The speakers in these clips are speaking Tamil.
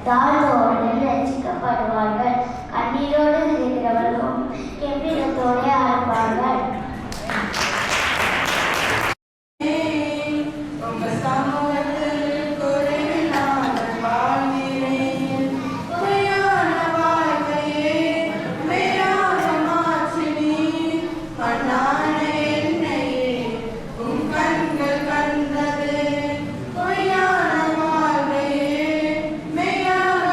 தாழ்ந்தோடு ரசிக்கப்படுவார்கள். கண்ணீரோடு இருக்கிறவர்களும் கெம்பீரத்தோடு ஆடுவார்கள். கண்டது பொய்யான வாழ்வையே மெய்யாக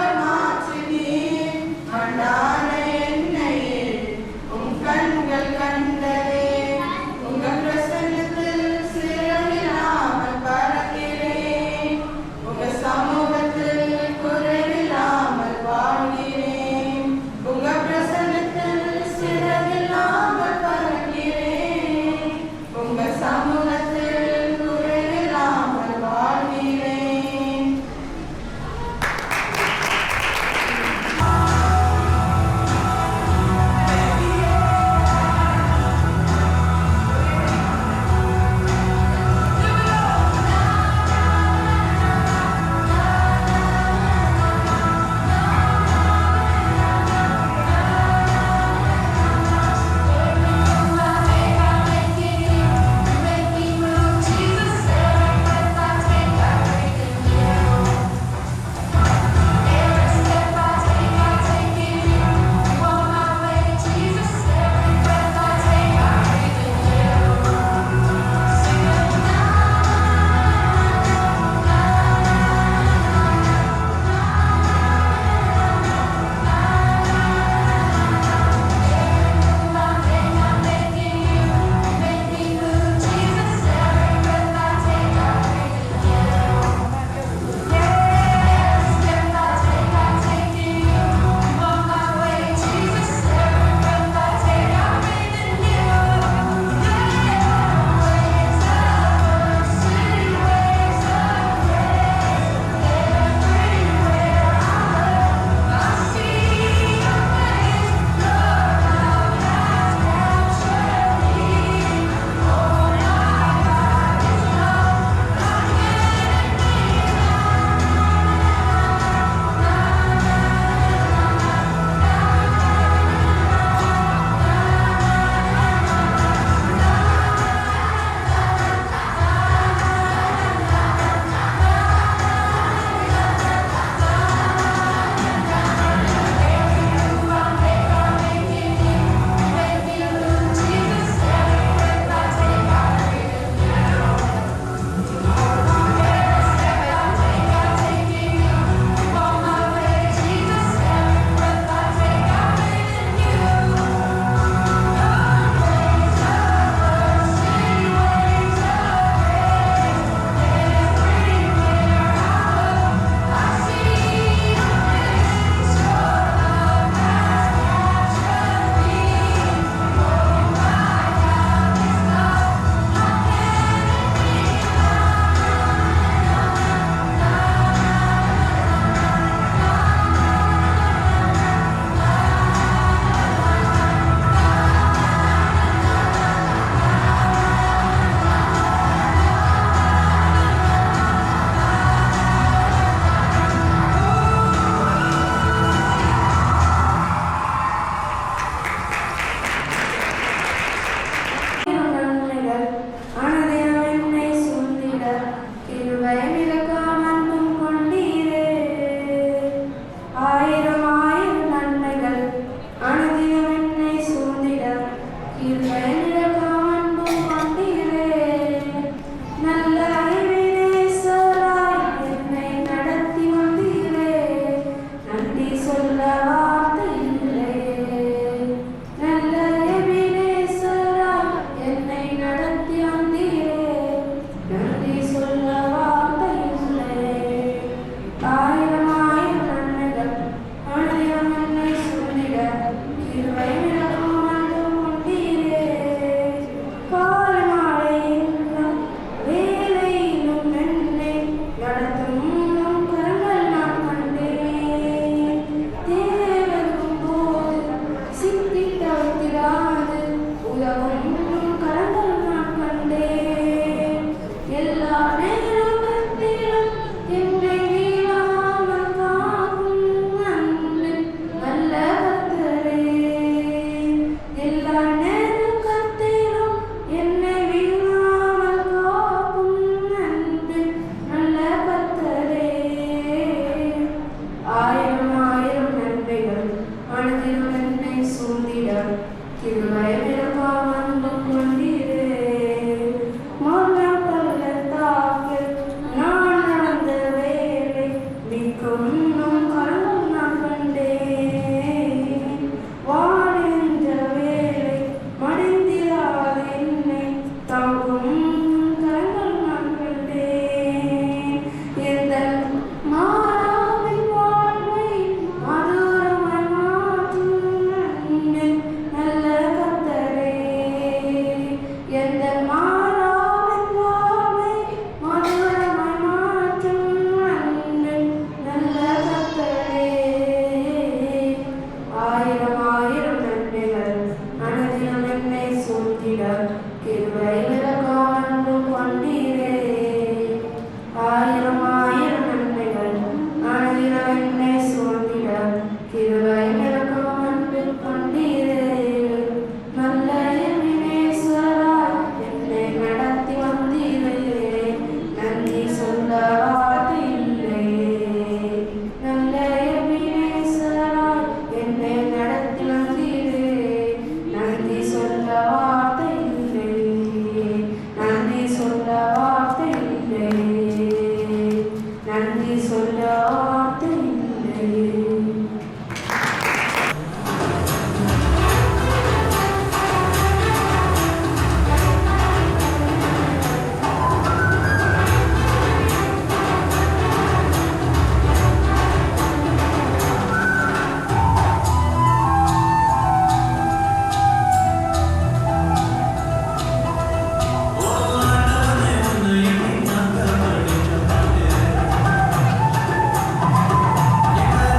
சொல்ல வார்த்தை இல்லையே.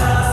ராசா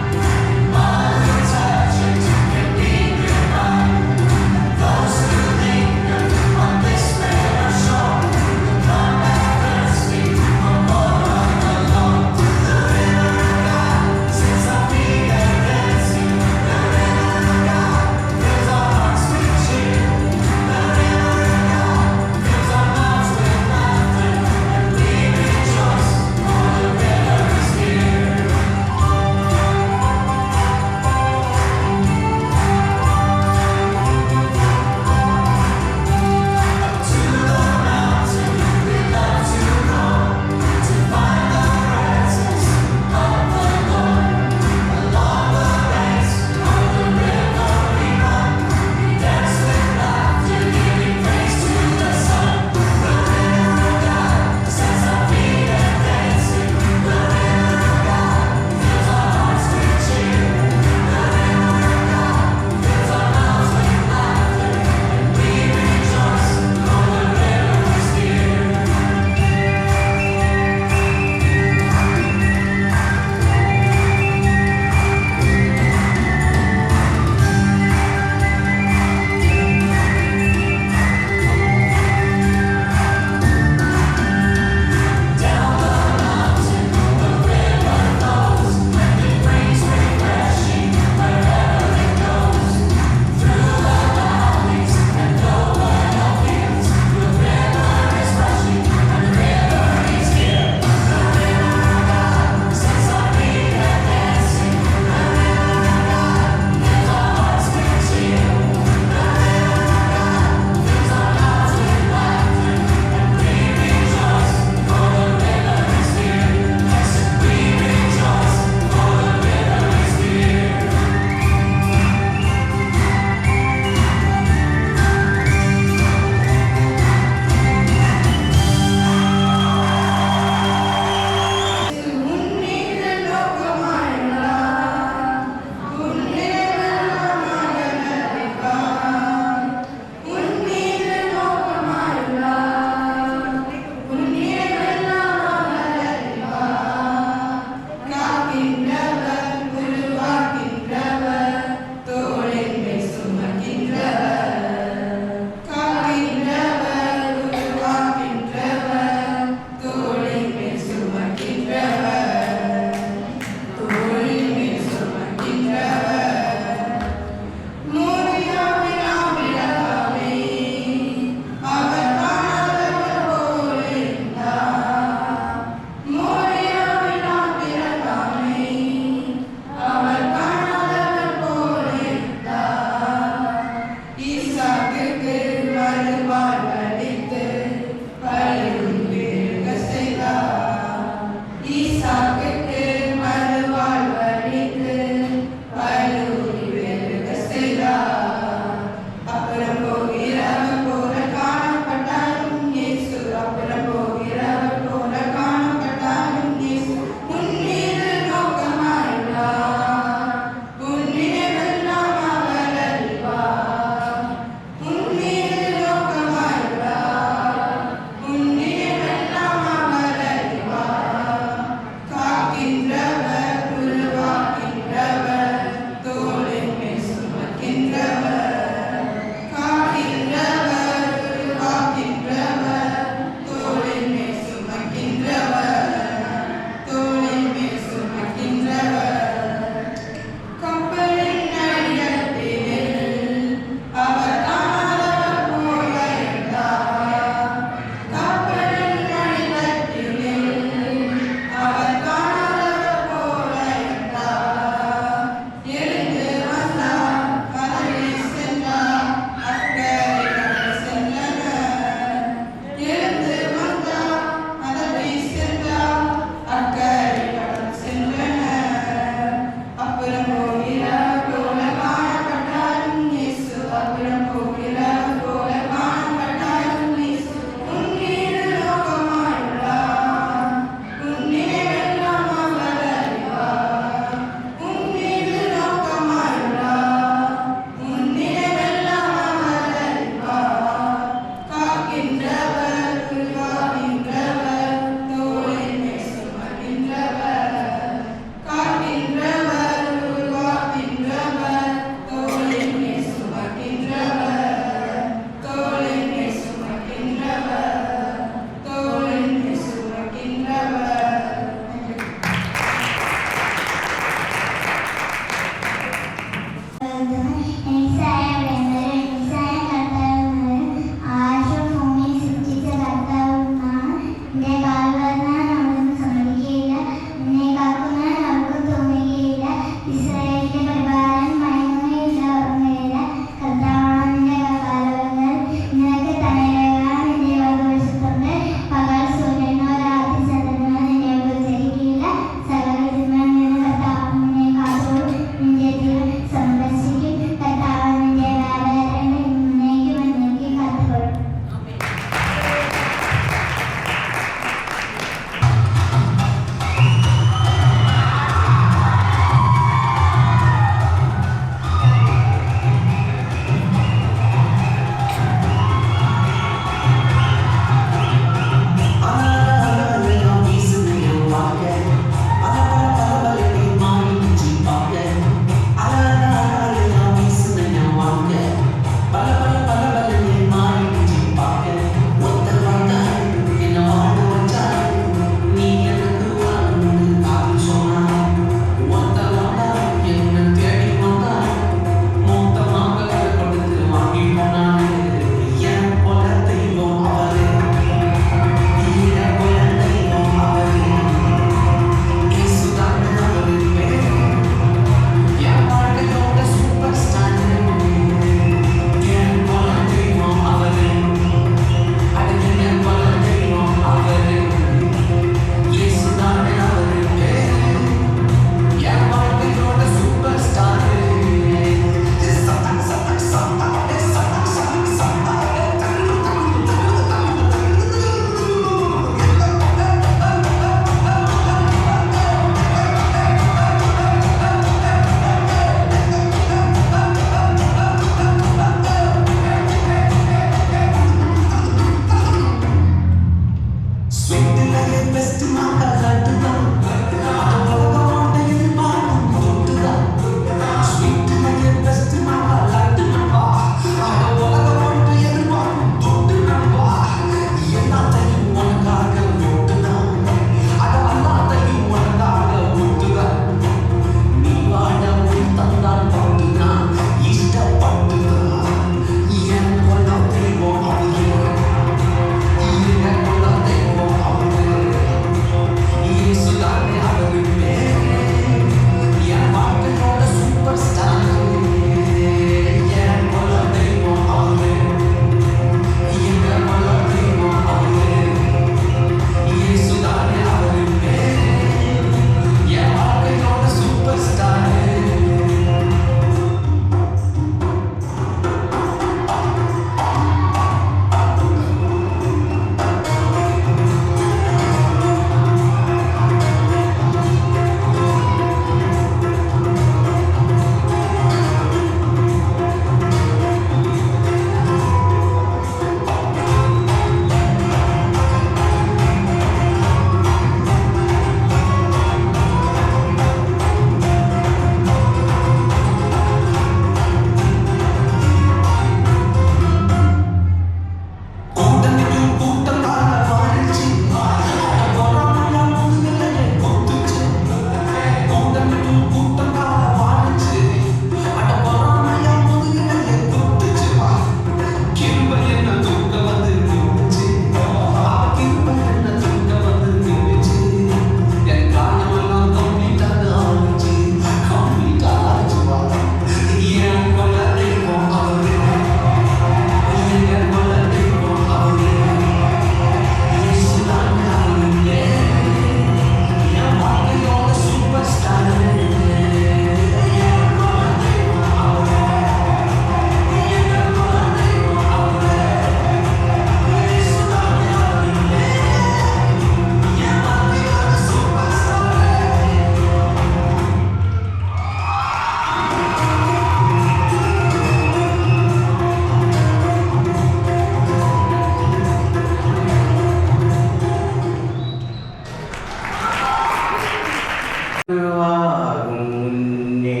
உருவாகும் முன்னே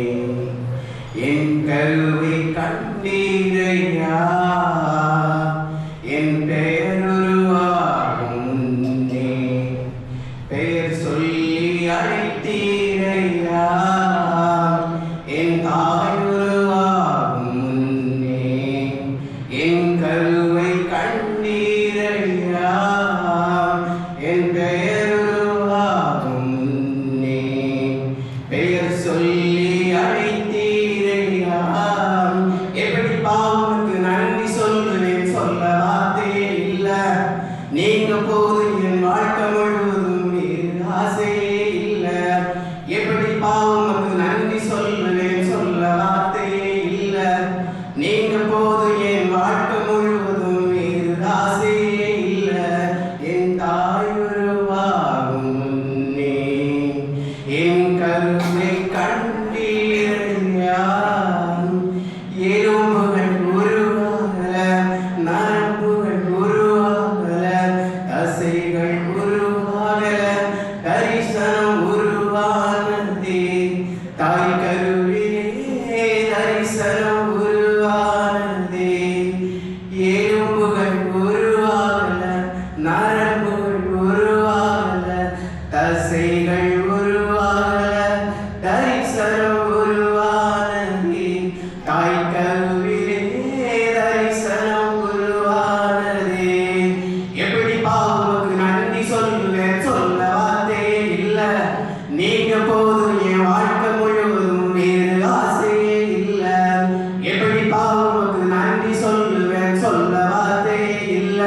என் கருவை கண்டீரையா, என் பெயர் உருவாகும் முன்னே பெயர் சொல்லி அழைத்தீரையா, என் தாய் உருவாகும் முன்னே என் கருவை கண்டீரையா, என் பெயர் உருவாகும் முன்னே பெயர் சொல்லி அழைத்தீரையா. எப்படி பாவனுக்கு நன்றி சொல்லுவேன், சொல்ல வார்த்தையே இல்ல. நீங்க போது என் வாழ்க்கை முழுவதும் வேறு ஆசையே இல்ல. எப்படி பாவனுக்கு நன்றி சொல்லுவேன், சொல்ல வார்த்தையே இல்ல. நீங்க போது என் வாழ்க்கை முழுவதும் வேறு ஆசையே இல்ல. என் தாய் உருவாகும் முன்னே என் கருவை கண்டீரையா, எலும்புகள் உருவாகல, நரம்புகள் உருவாகல, தசைகள் உருவாகல, தரிசனம் உருவானதே. தாய் கருவிலே தரிசனம் உருவானதே. எலும்புகள் உருவாகல, நரம்புகள் உருவாகல, தசைகள் உருவாகல, தரிசனம் உருவானதே. தாய் கருவிலே தரிசனம் உருவானதே. எப்படி பாவனுக்கு நன்றி சொல்லுவேன், சொல்ல வார்த்தையே இல்ல. நீங்க போதும் என் வாழ்க்கை முழுவதும் வேறு ஆசையே இல்ல. எப்படி பாவனுக்கு நன்றி சொல்லுவேன், சொல்ல வார்த்தையே இல்ல.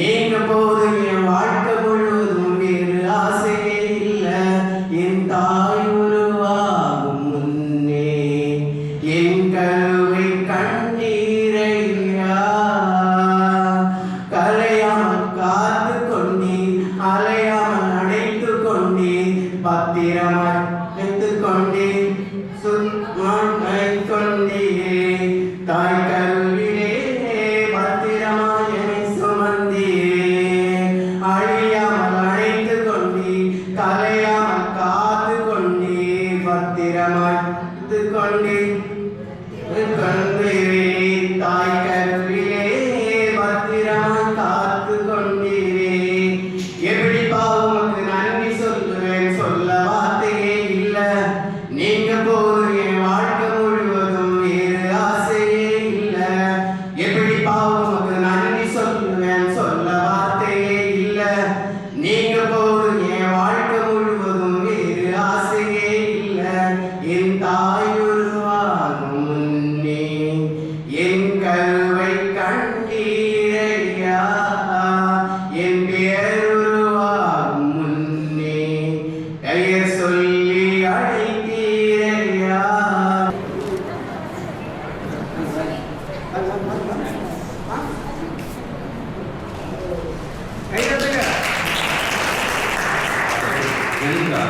நீங்க போதும் என் வாழ்க்கை முழுவதும் வேறு ஆசையே இல்ல. என் தாய் உருவாகும் முன்னே என் கருவை கண்டீரையா, கலையாமல் காத்து கொண்டீர், அலையாமல் அடைத்து கொண்டீர், பத்திரமாய் வைத்துக் கொண்டீர், சுத்தமாய் கொண்டீரே. தாய் கருவிலே பத்திரமாய் என்னை சுமந்தீரே. அழியாமல் அழைத்து கொண்டீர், கலையாமல் காத்து கொண்டீர், பத்திரமாய் வைத்துக் கொண்டீர், கொண்டீரே. தாய் கருவிலே பத்திரமாய் காத்து கொண்டீரே. எப்படி பாவனுக்கு நன்றி சொல்லுவேன், சொல்ல வார்த்தையே இல்ல. நீங்க போதும் என் வாழ்க்கை முழுவதும் வேறு ஆசையே இல்ல. எப்படி பாவனுக்கு நன்றி சொல்லுவேன், சொல்ல வார்த்தையே இல்ல. நீங்க போதும் என் வாழ்க்கை முழுவதும் வேறு ஆசையே இல்ல. என் தாய் உருவாகும் முன்னே என் கருவை கண்டீரையா, என் பெயர் உருவாகும் முன்னே பெயர் சொல்லி அழைத்தீரையா. ஜெனிகா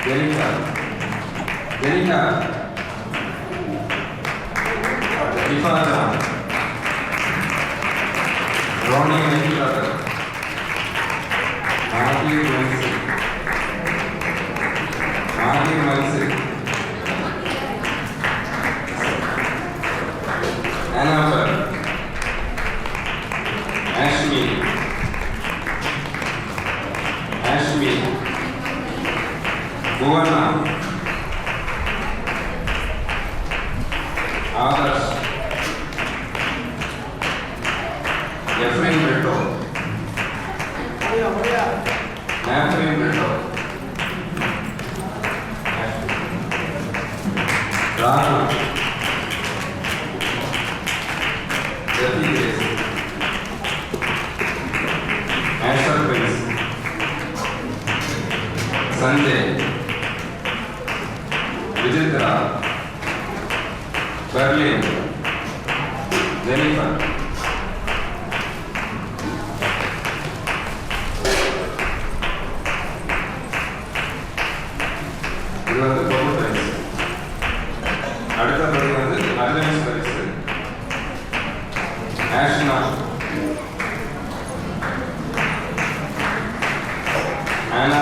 ஜெனிகா ஜெனிகா ரிஃபானா ரோனி வெங்கடாதர் மாதி மல்சி அனாபர் ஆஷ்மி भुवना आदर्श एफ्रेम बेटो एफ्रेम बेटो राणा जती ग्रेस एशर प्रिंस संजय विचित्रा बर्लिन जेनिफर இது வந்து பொது பரிசு. அடுத்தது வந்து அர்ஜனைஸ் பரிசு. ஆஷ்னா ஆனா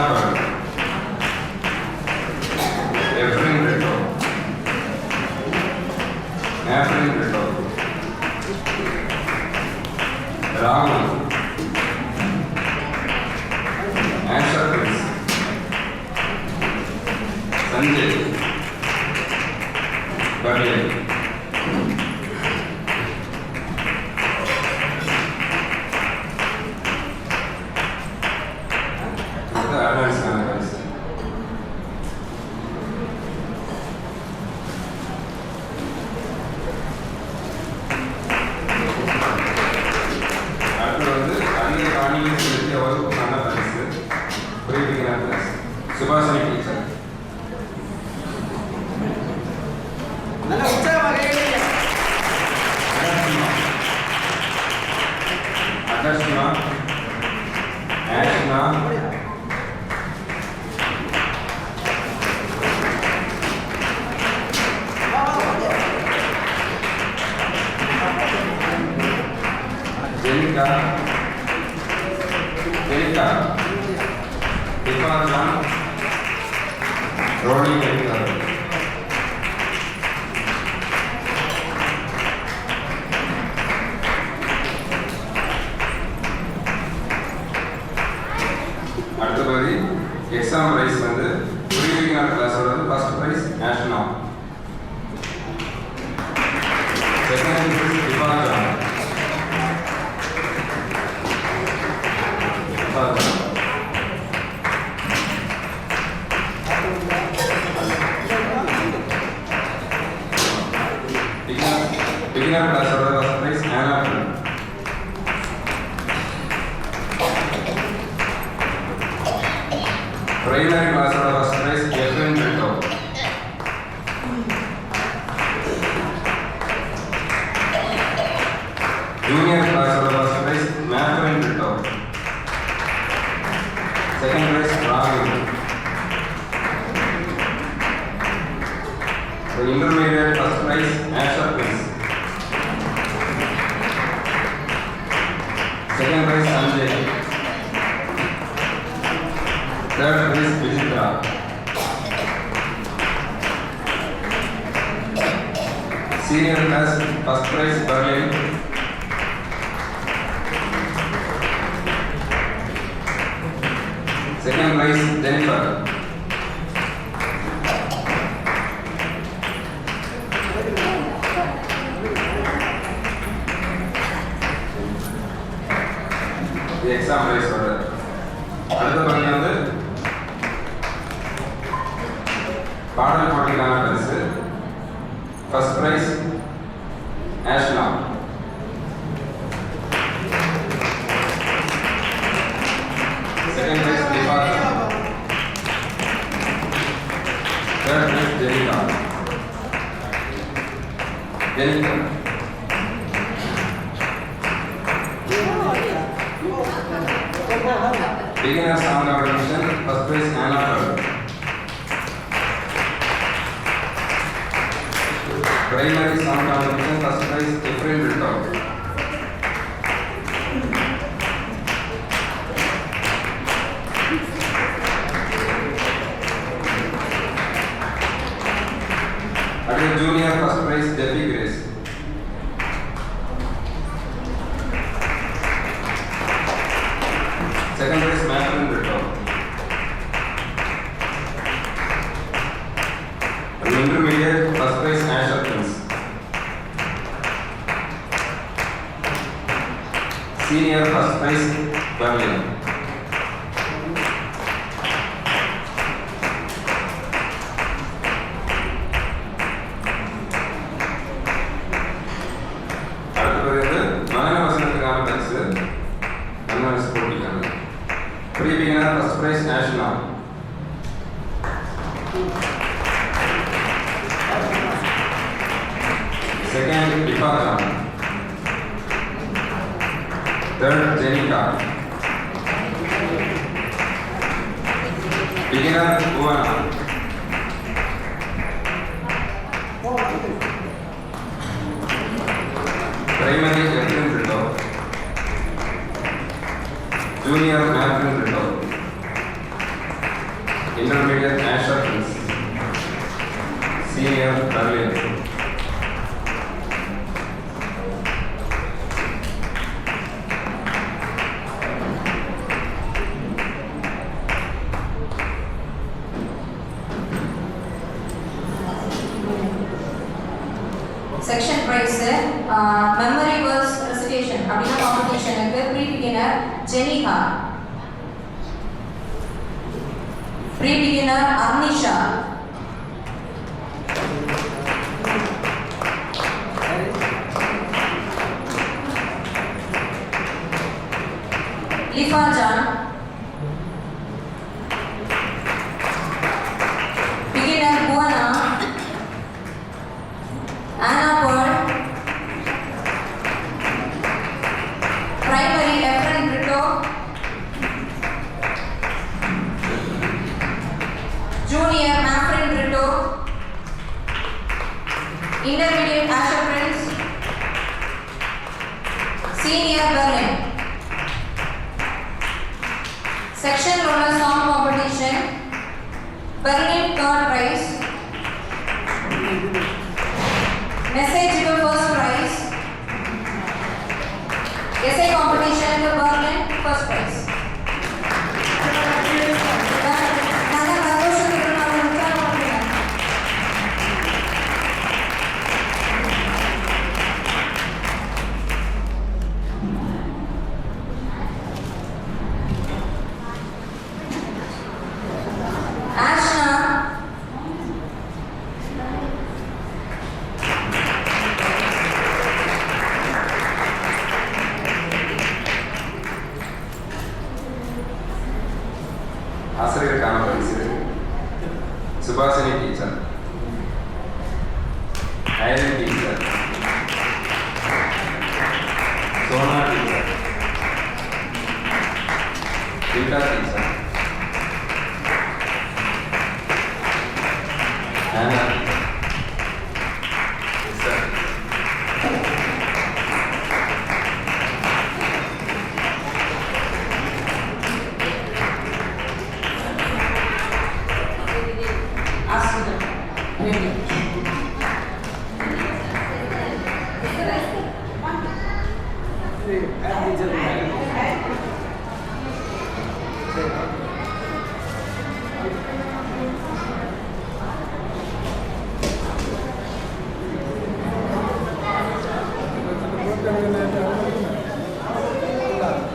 Sanjay, Berlin. Subhasini teacher. நல்ல உற்சாகமாக கேளுங்க. Akashima, Ashna, Jenika, Dipajan, Roni Jenika. அடுத்தபடி எக்ஸாம் ரைஸ் வந்து ப்ரீவிகினர் கிளாஸோட first prize national, second prize department, beginner கிளாஸோட ஃபர்ஸ்ட் ப்ரைஸ் ஆனல், primary class of first prize Efren Brito. Junior class of first prize Matthew Brito. Second prize Rahul. The intermediate first prize Asher Prince. Second prize Sanjay. Third prize Vijitra. Senior class first prize Berlin. Second prize Jennifer. The exam prize order. அடுத்த பகுதி வந்து பாடல் போட்டிக்கான பரிசு. First prize Ashna, second prize Deepavali, third prize Jenika. Beginner song competition, first prize Anna. Primary song competition, first prize Efren Brito. Again junior first prize Debbie Grace. Second prize Matthew Brito. Intermediate first prize Asher Prince. Senior first prize Berlin. அடுத்தது மகன வசனத்துக்கான பரிசு அன்வர்ஸ் போட்டிக்கான pre beginner first prize national, second Dipajan, third Jenika, beginner Bhuwana, primary Efren Brito, junior Matthew Brito, intermediate Asher Prince, senior Berlin. Section prize memory verse recitation அப்படின்னா காம்படிஷனுக்கு pre beginner Jenika, pre beginner Arnisha, Lifa John, beginner Bhuvana, Anna Paul, primary Efren Brito, junior Mafrin Brito, intermediate Asher Prince, senior Berlin. Section roller song competition, Berlin third prize. Message to first prize. Essay competition to Berlin first prize. ஆசிரியருக்கான பரிசு Subhashini teacher, Irene teacher, Sona teacher, Rita teacher, Anna teacher,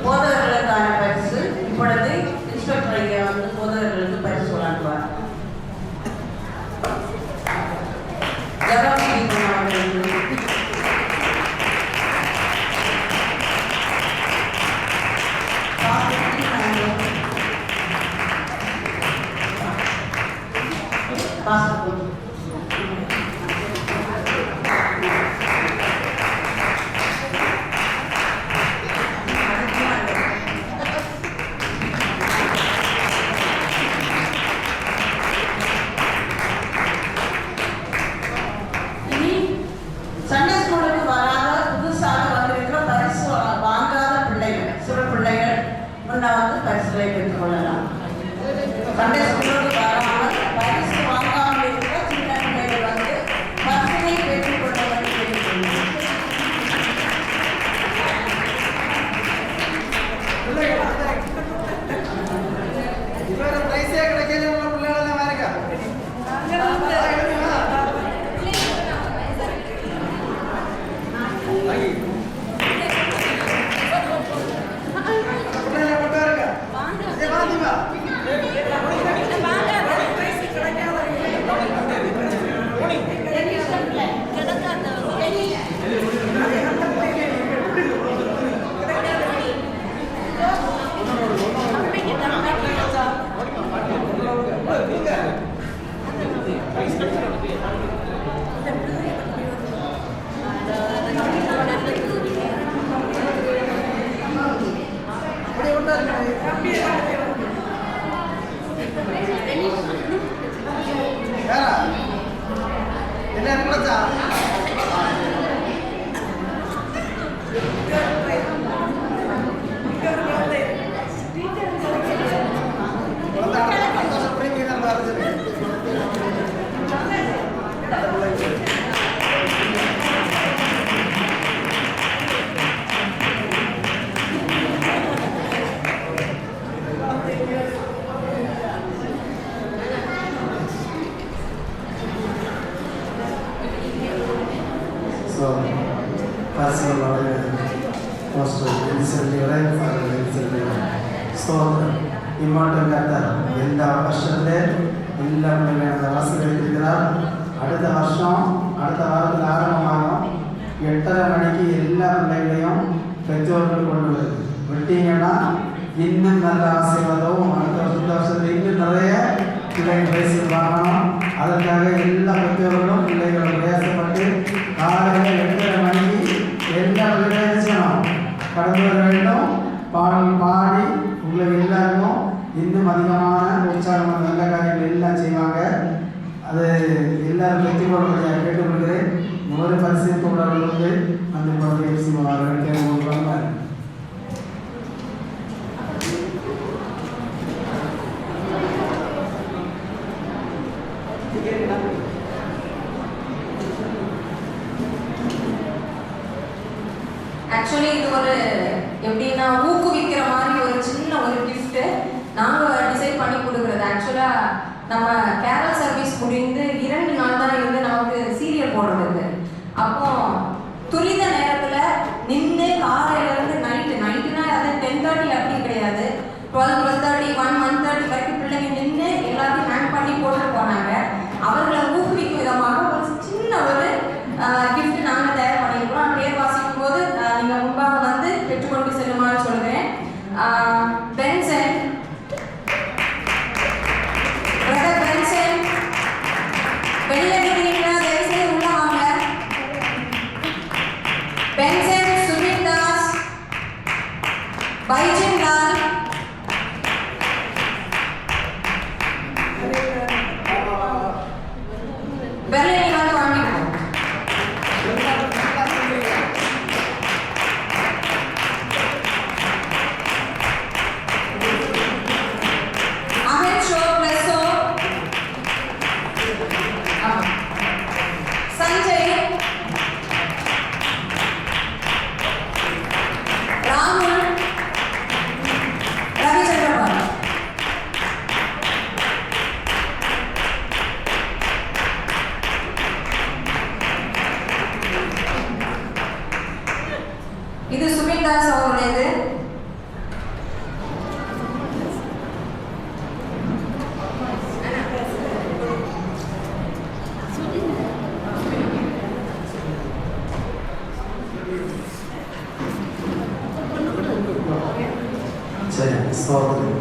போதகர்களுக்கான பரிசு இப்பொழுது இன்ஸ்பெக்டர் ஐயா வந்து போதகர்களுக்கு பரிசு வழங்குவார். சண்டே ஸ்கூலுக்கு வராத புதுசாக வந்திருக்கிற பரிசு வாங்காத பிள்ளைகள், சிறு பிள்ளைகள் முன்ன வந்து பரிசுகளை பெற்றுக் கொள்ளலாம். சண்டே ஸ்கூலுக்கு வராமல் பரிசு வாங்காமல் இருக்கிற சின்ன பிள்ளைகள் வந்து பரிசுகளை பெற்றுக் கொள்ள பிரைஸே கிடைக்கல உள்ள பிள்ளைகள் பாருங்க. ஸோ பரிசுகளோட போஸ்டர் எரிசல்லையோட ஸ்தோத்திரம் இம்மாட்டம் கர்த்தர் எல்லா வருஷத்துல எல்லா பிள்ளைகளை ஆசீர்வதிக்கிறார். அடுத்த வருஷம் அடுத்த வாரத்தில் ஆரம்பமாகும் 8:30 மணிக்கு எல்லா பிள்ளைகளையும் பெற்றோர்கள் கொண்டு வருது விட்டீங்கன்னா இன்னும் நல்ல ஆசீர்வாதம். அடுத்த வருஷத்தில் இன்னும் நிறைய பிள்ளைகள் பேசி வாங்கணும். அதற்காக எல்லா பெற்றோர்களும் பிள்ளைகளை பிரயாசப்பட்டு காலையில் 8:30 மணிக்கு எல்லா பிள்ளைகளும் கடந்து வர வேண்டும். பாடல் பாடி உங்களுக்கு எல்லாருக்கும் இன்னும் அதிகமான உற்சாகமான நல்ல காரியங்கள் எல்லாம் செய்வாங்க. அது எல்லாரும் வெற்றி கொள்வதை கேட்டுக்கொள்கிறேன். ஒரு பரிசு தொடர்களுக்கு அந்த குழந்தையை செய்வார்கள் கேட்க. ஆக்சுவலி இது ஒரு எப்படின்னா ஊக்குவிக்கிற மாதிரி ஒரு சின்ன ஒரு கிஃப்ட் நாங்கள் டிசைட் பண்ணி கொடுக்குறது. ஆக்சுவலாக நம்ம கேரல் சர்வீஸ் முடிந்து 2 நாள் தான் இருந்து நமக்கு சீரியல் போடுறது. அப்போ துரித நேரத்தில் நின்று காலையிலேருந்து நைட்டுனா அது 10:30 அப்படி கிடையாது, 12:30 1:30 வரைக்கும் பிள்ளைங்க நின்று எல்லாத்தையும் ஹேண்ட் பண்ணி போட்டு போனாங்க. அவர்களை ஊக்குவிக்கும் விதமாக ஒரு சின்ன ஒரு கிஃப்ட் நாங்கள் தயார் பண்ணியிருக்கிறோம். பேர் வாசிக்கும் போது நீங்கள் முன்பாக வந்து பெற்றுக்கொண்டு செல்லுமாறு சொல்கிறேன். பென்சன் பிரதர் பென்சன் வெளியே நிற்கிறீங்களா? தயவுசெய்து உள்ள வாங்க. பென்சன் சுமித் தாஸ் பைஜன் லால் வெளியே வந்து வாங்கிக்கோ. संजय राहुल रविचंद्रपाल இது சுமித் தாஸ் அவர்களுடையது. ஸ்தோத்திரம்.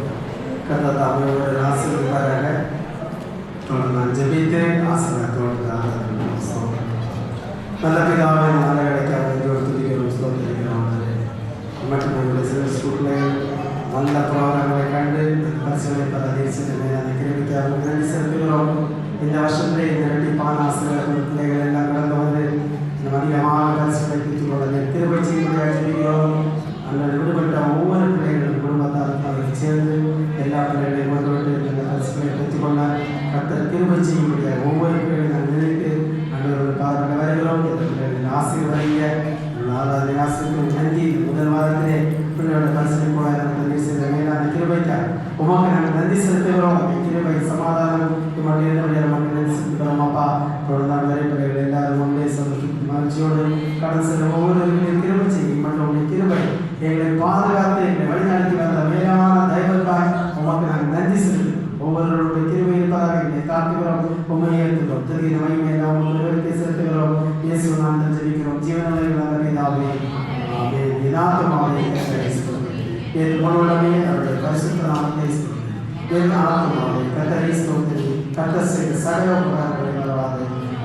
கர்த்தர் தாமே ஒரு ஆசீர்வதிப்பாராக. தொடர்ந்து நான் ஜெபித்து ஆசீர்வாதத்தோடு ஆராதனை ஸ்தோத்திரம். நல்ல பிதாவே நல்ல கிடைக்காத துதிக்கிறோம் ஸ்தோத்திரிக்கிறோம். மற்றும் எங்களுடைய சில ஸ்கூலில் நல்ல ப்ரோக்ராம்களை கண்டு பரிசுகளை பல தேசத்திலே அதை கிரமிக்க நன்றி செலுத்துகிறோம். இந்த வருஷத்திலே இந்த ரெட்டிப்பான ஆசிரியர்கள் பிள்ளைகள் எல்லாம் கடந்து வந்து இந்த அதிகமான பரிசுகளை பெற்றுக்கொள்ள திருப்பி செய்ய ஜெபிக்கிறோம். அந்த விடுபட்ட ஒவ்வொரு பிள்ளைகளும் குடும்பத்தாருக்கு சேர்ந்து எல்லா பிள்ளைகளையும் கொண்டு இந்த பரிசுகளை பெற்றுக்கொள்ள கர்த்தர் கிருபை செய்ய முடியாது. ஒவ்வொரு பிள்ளைகளையும் நான் நினைத்து அன்றவர்கள் பார்க்க வருகிறோம். பிள்ளைகளின் ஆசீர்வதிங்க ஆராதனை ஆசிரியர்கள் நன்றி. முதல் வாரத்திலே பிள்ளையோட பரிசுகளை கூட நன்றி செய்த மேலான கிருபைக்காக உமக்கு நாங்கள் நன்றி செலுத்துகிறோம். கிருபை சமாதானம் மட்டும் நமக்கு நன்றி செலுத்துகிறோம். அப்பா தொடர்ந்தால் வரை பிள்ளைகள் எல்லாரும் ஒன்றே மகிழ்ச்சியோடு கடன் செல்லும் ஒவ்வொரு கிருபை செய்யும் மற்றும் கிருபை எங்களை பாதுகாத்து எங்களை வழிநடத்தி வந்த மேலான தெய்வத்தாய் உமக்கு நாங்கள் நன்றி செலுத்துகிறோம். ஒவ்வொருவருடைய கிருபை இருப்பதாக எங்களை காட்டுகிறோம். உண்மையை ஏற்றுகிறோம். திருகிற மகிமையெல்லாம் ஒவ்வொருவருக்கே செலுத்துகிறோம். இயேசு நாமத்தில் ஜெபிக்கிறோம். ஜீவனுள்ள நல்ல பிதாவே ஆமென். யதார்த்தமாகவே என் மனோடமே அவருடைய பரிசுத்த நாமத்தை என் ஆத்மாவை கர்த்தரை ஸ்தோத்திரி. கர்த்தர் செய்த சகல உபகாரங்களை மறவாதே.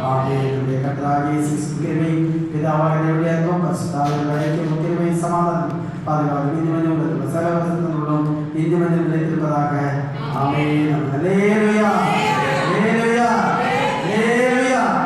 ஆமென். நம்முடைய கர்த்தராகிய இயேசு கிருபை பிதாவாகிய தேவனுடைய அன்பும் பரிசுத்தாவின் ஐக்கியமும் கிருபை சமாதானம் பாதுகாப்பு நீதிமன்றம் சகல வசனங்களுடன் நீதிமன்றம் நிலைத்திருப்பதாக. ஆமென். அல்லேலூயா.